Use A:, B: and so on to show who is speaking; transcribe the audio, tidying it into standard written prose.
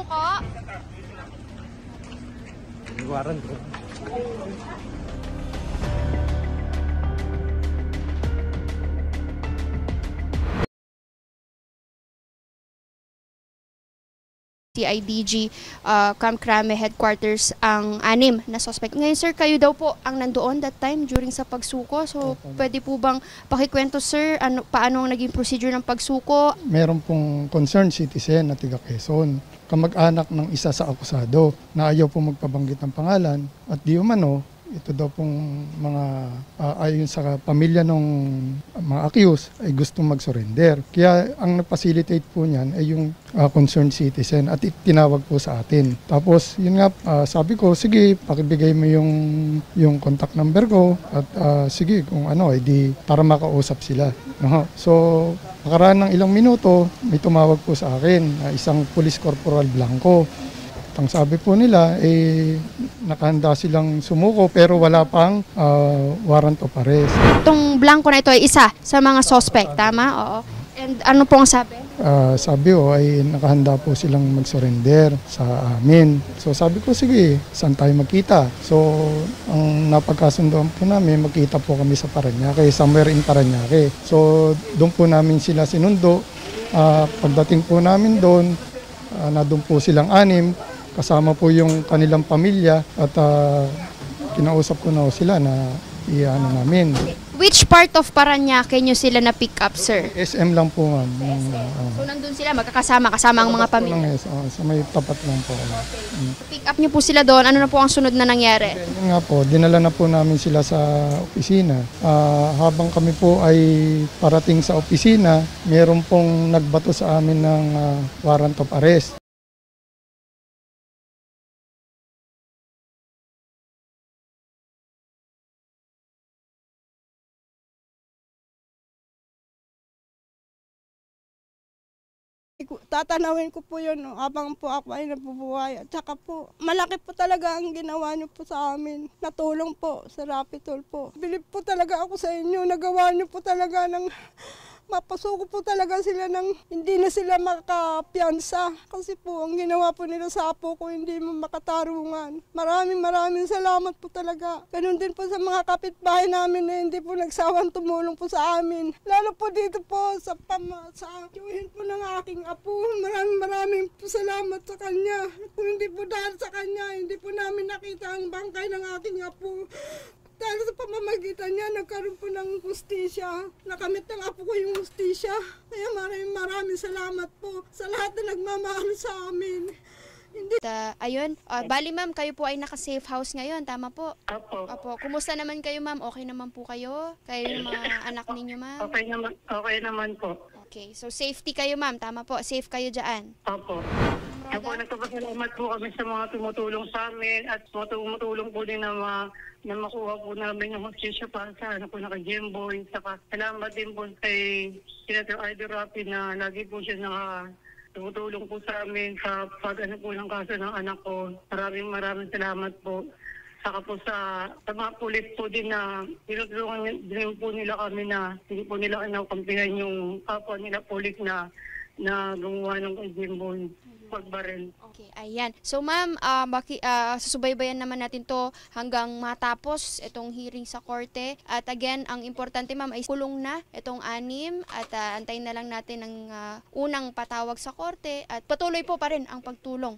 A: suko?
B: Iwaran ko.
A: CIDG Camp Crame headquarters ang 6 na suspect. Ngayon sir, kayo daw po ang nandoon that time during sa pagsuko. So pwede po bang pakikwento sir, paano ang naging procedure ng pagsuko?
C: Meron pong concerned citizen na taga Quezon, kamag-anak ng isa sa akusado na ayaw po magpabanggit ng pangalan at di umano, ito daw pong mga ayon sa pamilya ng mga accused ay gustong mag-surrender. Kaya ang nag-facilitate po niyan ay yung concerned citizen at tinawag po sa atin. Tapos yun nga, sabi ko, sige, pakibigay mo yung contact number ko at sige kung ano, di para makausap sila. So, nakaraan ng ilang minuto, may tumawag po sa akin, isang Police Corporal Blanco. Ang sabi po nila, nakahanda silang sumuko pero wala pang warrant of arrest.
A: Itong Blanco na ito ay isa sa mga suspect, tama? Oo. And ano po ang sabi?
C: Sabi ay nakahanda po silang mag-surrender sa amin. So sabi ko, sige, saan tayo magkita? So ang napagkasundoan po namin, magkita po kami sa Parañaque, somewhere in Parañaque. So doon po namin sila sinundo. Pagdating po namin doon, nandun po silang 6. Kasama po yung kanilang pamilya at kinausap ko na sila na iano namin.
A: Which part of Parañaque nyo sila na pick up, sir?
C: SM lang po, ma'am.
A: So nandun sila, kasama ang mga pamilya?
C: Sa may tapat lang po.
A: Pick up nyo po sila doon, ano na po ang sunod na nangyari?
C: Yun nga po, dinala na po namin sila sa opisina. Habang kami po ay parating sa opisina, meron pong nagbato sa amin ng warrant of arrest.
D: Tatanawin ko po yun habang po ako ay nabubuhay. At saka po, malaki po talaga ang ginawa niyo po sa amin. Natulong po sa Rapitol po. Bilib po talaga ako sa inyo. Nagawa niyo po talaga ng mapasuko po talaga sila ng hindi na sila makapiyansa. Kasi po, ang ginawa po nila sa apo ko, hindi mo makatarungan. Maraming salamat po talaga. Ganun din po sa mga kapitbahay namin na hindi po nagsawang tumulong po sa amin. Lalo po dito po sa tiyuhin po ng aking apo. Maraming po salamat sa kanya. Kung hindi po dahil sa kanya, hindi po namin nakita ang bangkay ng aking apo. Dahil sa pamamagitan niya, nagkaroon po ng hustisya. Nakamit ng apo ko yung hustisya. Kaya maraming salamat po sa lahat na nagmamahal sa amin.
A: Ayun, bali ma'am, kayo po ay naka-safe house ngayon, tama po?
E: Opo.
A: Kumusta naman kayo ma'am? Okay naman po kayo? Kayo yung mga anak ninyo ma'am?
E: Okay naman po.
A: Okay, so safety kayo ma'am, tama po? Safe kayo dyan?
E: Opo. Opo, nagpapasalamat po kami sa mga tumutulong sa amin at tumutulong po din na makuha po namin yung hostisya para sa naka-Gemboy. Saka salamat din po kay Senator Ida Rapi na lagi po siya tumutulong po sa amin sa po ng kaso ng anak ko. Maraming salamat po. Saka po sa mga pulis po din na tinutulungan din po nila kami na hindi po nila kinakampihan yung kapwa nila pulis na gumawa ng Gemboy. Pagbaril.
A: Okay, ayan. So ma'am, susubaybayan naman natin to hanggang matapos itong hearing sa korte. At again, ang importante ma'am ay kulong na itong 6 at antayin na lang natin ang unang patawag sa korte at patuloy po pa rin ang pagtulong.